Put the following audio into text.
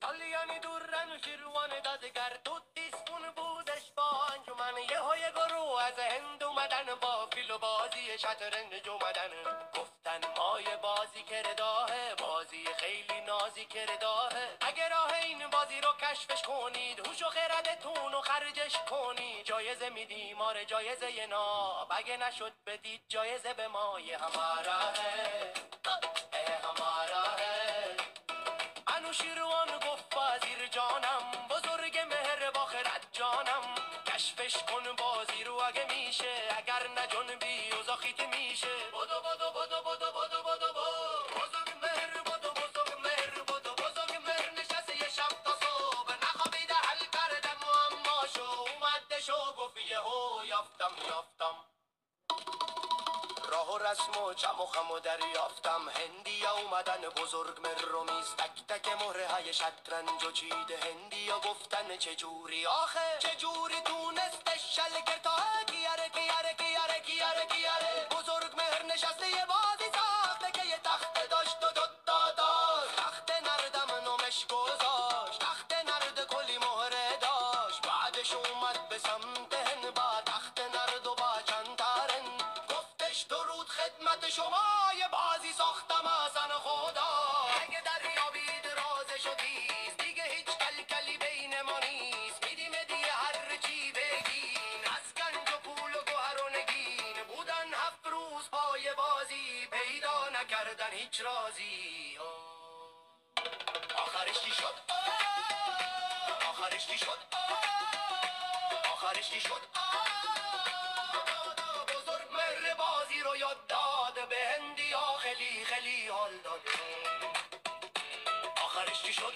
تالیانی دورن شیروان دادگر تو تیسپون بودش با انجمن یه های گروه از هند اومدن با فیل و بازی شطرنج اومدن گفتن مای بازی کرداه بازی خیلی نازی کرداه اگه راه این بازی رو کشفش کنید هوش و خردتون و خرجش کنید جایزه میدیم آره جایزه یه ناب اگه نشد بدید جایزه به ما یه همارا ہے همارا ہے انوشیروان گفت وزیر جانم بزرگ مهر باخرت جانم کشفش کن بازی رو اگه میشه اگر نه جنبی و زاخیت میشه بدو بدو بدو بدو بدو بدو بزرگ مهر بدو بزرگ مهر بدو بزرگ مهر نشسته یه شب تا صبح نخوابیده حل کرده معماشو اومده شو گفت یه هو یافتم یافتم راه و رسم و چم و خم و دریافتم هندیا اومدن بزرگ مرومیز تک تک مهره های شطرنج و چیده هندیا گفتن چجوری آخه چجوری تونسته شلگر تا کیاره کیاره کیاره کیاره کیاره بزرگ مهر نشسته یه بازی ساخته که یه تخت داشت و دوتا داشت تخت نردم نومش گذاشت تخت نرد کلی مهره داشت بعدش اومد به سمت هن با تخت نرد و با چند ترن گفتش درود خدمت شما یه بازی ساختم اصلا خدا اگه دریابید رازش و تیز دیگه هیچ کلکلی بین ما نیست میدیم دیگه هر چی بگین از گنج و پول و گوهر و نگین بودن 7 روز پای بازی پیدا نکردن هیچ رازی آخرش چی شد آخرش چی شد آخرش چی شد بزرگ مهر بازی رو یاد داد به هندی ها خیلی خیلی حال داد آخرش چی شد